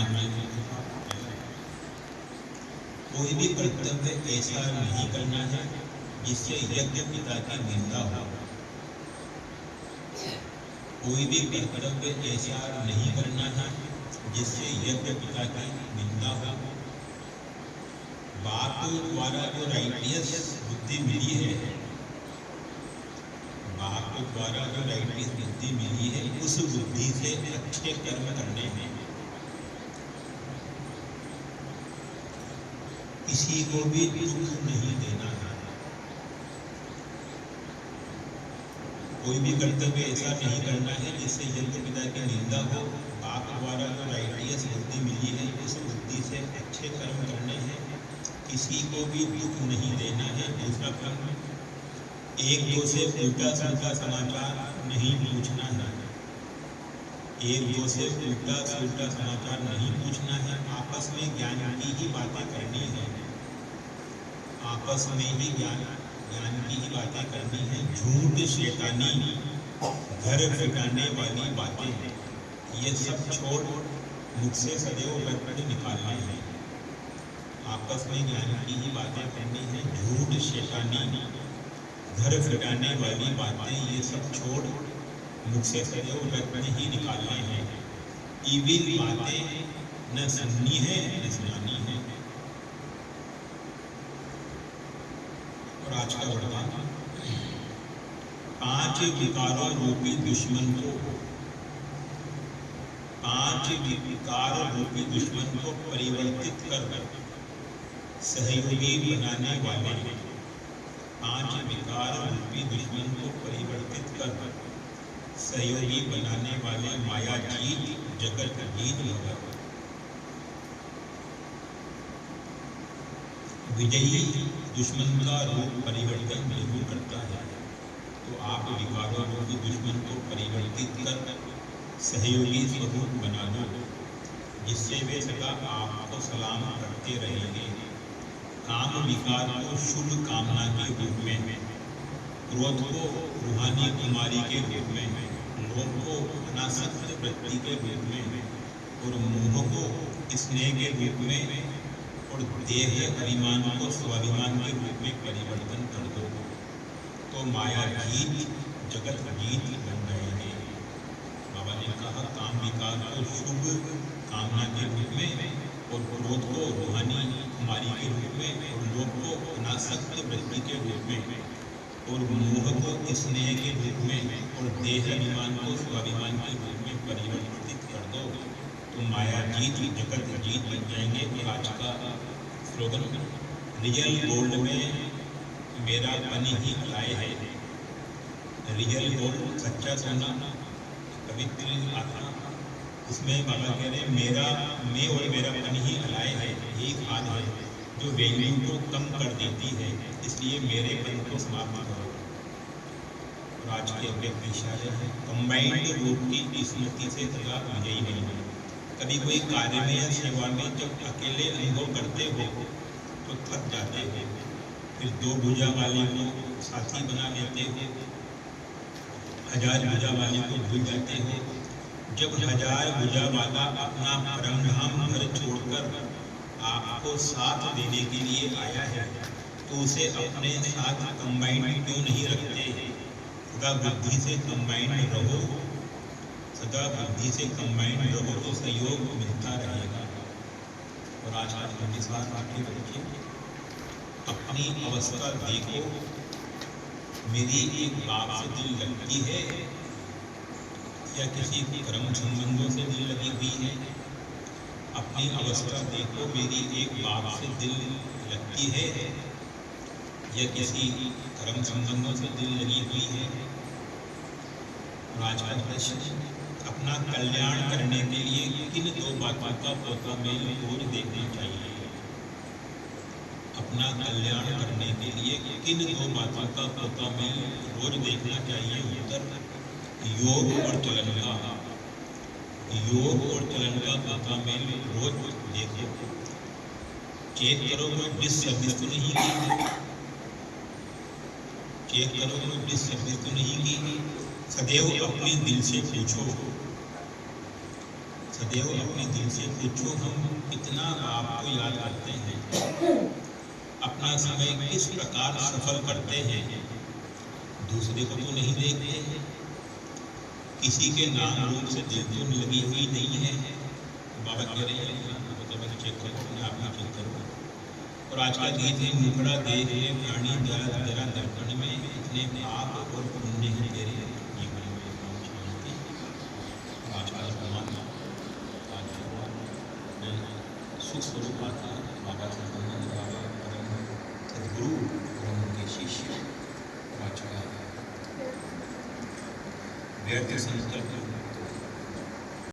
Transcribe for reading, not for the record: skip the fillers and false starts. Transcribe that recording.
करना चाहिए। कोई भी कर्तव्य ऐसा नहीं करना है जिससे यज्ञ पिता की निंदा हो। कोई भी कर्तव्य ऐसा नहीं करना है जिससे यज्ञ पिता की निंदा हो। बाप द्वारा जो राइटियस बुद्धि मिली है, बाप द्वारा जो राइटियस बुद्धि मिली है, उस बुद्धि से अच्छे कर्म करने हैं। किसी को भी दुख नहीं देना है। कोई भी कर्तव्य ऐसा नहीं करना है जिससे यज्ञ पिता की निंदा हो। बाप द्वारा जो राइटियस बुद्धि मिली है, उस बुद्धि से अच्छे कर्म करने हैं। किसी को भी दुख नहीं देना है। दूसरा कर्म, एक दो से उल्टा सुल्टा समाचार नहीं पूछना है। एक दो से उल्टा सुल्टा समाचार नहीं पूछना है। आपस में ज्ञान की ही बातें करनी है। आपस में ही ज्ञान की ही बातें करनी है। झूठ, शैतानी, घर फिराने वाली बातें, ये सब छोड़ मुख से सदैव व्यर्थ निकालने हैं। आपस में ज्ञान की ही बातें करनी है। झूठ, शैतानी, घर फिराने वाली बातें, ये सब छोड़ मुख से सदैव व्यर्थ ही निकालने हैं। ईविल बातें न सुननी है न सुनानी है। और आज का वरदान, 5 विकारों रूपी दुश्मन को, 5 विकार रूपी दुश्मन को परिवर्तित कर सहयोगी बनाने वाले, 5 विकार रूपी दुश्मन को परिवर्तित कर सहयोगी बनाने वाले माया जीत, जगत जीत भगत। विजयी दुश्मन का रूप परिवर्तन जरूर करता है, तो आप विकारों रूपी दुश्मन को परिवर्तित कर सहयोगी स्वरूप बना लो, जिससे वे सदा आपको सलाम करते रहेंगे। काम विकार को शुभ कामना के रूप में, क्रोध को रूहानी कुमारी के रूप में, लोभ को अनासक्त वृत्ति के रूप में, और मोह को स्नेह के रूप में, और देह अभिमान को स्वाभिमान के रूप में परिवर्तन कर दो, तो माया जीत, जगत जीत बन जाएंगे। बाबा ने कहा, काम विकार को शुभ कामना के रूप में, और क्रोध को रूहानी कुमारी के रूप में, और लोभ को अनासक्त वृत्ति के रूप में, और मोह को स्नेह के रूप में, और देह अभिमान को स्वाभिमान के रूप में परिवर्तित कर दो, तो माया जीत, जगत जीत बन जाएंगे। और आज का स्लोगन, रियल गोल्ड में मेरा मन ही अलाय है। रियल गोल्ड, सच्चा सोना, पवित्र आत्मा, उसमें बाबा कह रहे हैं, मैं और मेरा मन ही अलाय है। ये खाद है जो वैल्यू को कम कर देती है, इसलिए मेरे मन को समाप्त करो। और आज के अव्यक्त विषय है, कंबाइंड रूप की स्मृति से सदा विजयी नहीं। कभी कोई कार्य में या सेवा में जब अकेले अनुभव करते हो तो थक जाते हो, फिर 2 भुजा वाले को साथी बना लेते हो, 1000 भुजा वाले को भूल जाते हो। जब 1000 भुजा वाला अपना परमधाम घर छोड़कर आपको साथ देने के लिए आया है, तो उसे अपने साथ कंबाइंड क्यों नहीं रखते? सदा बुद्धि से कंबाइंड रहो, सदा बुद्धि से कंबाइंड रहो, तो सहयोग मिलता रहेगा। और आज के साथ आगे बढ़िए, अपनी अवस्था देखो, मेरी एक बात से दिल लगती है या किसी कर्म संबंधों से दिल लगी हुई है? अपनी अवस्था देखो, मेरी एक बात से दिल लगती है या किसी कर्म संबंधों से दिल लगी हुई है? आज का प्रश्न, अपना कल्याण करने के लिए किन 2 बातों का पोता मेल रोज देखना चाहिए? अपना कल्याण करने के लिए किन 2 बातों का पोता मेल रोज देखना चाहिए? उत्तर, योग और चलन का। योग और चलन का पोता मेल रोज देखो। चेक करो कोई डिससर्विस तो नहीं की, चेक करो कोई डिससर्विस तो नहीं की। सदैव अपने दिल से पूछो, सदैव अपने दिल से पूछो, हम कितना आपको याद करते हैं, अपना समय किस प्रकार सफल करते हैं। दूसरे को तो नहीं देखते हैं, किसी के नाम रूप से दिल तो लगी हुई नहीं है। बाबा कह रहे हैं मतलब चेक करो, अपने आप ही चेक करो। और आज का गीत है, मुखड़ा देख ले प्राणी जरा दर्पण में, इतने पाप और पुण्य है तेरे जीवन में। शांति। आज का भगवान सुख स्वरूप आता बाबा सदानंद बाबा परम सदगुरु और उनके शिष्य आचार्य व्यर्थ संकल्प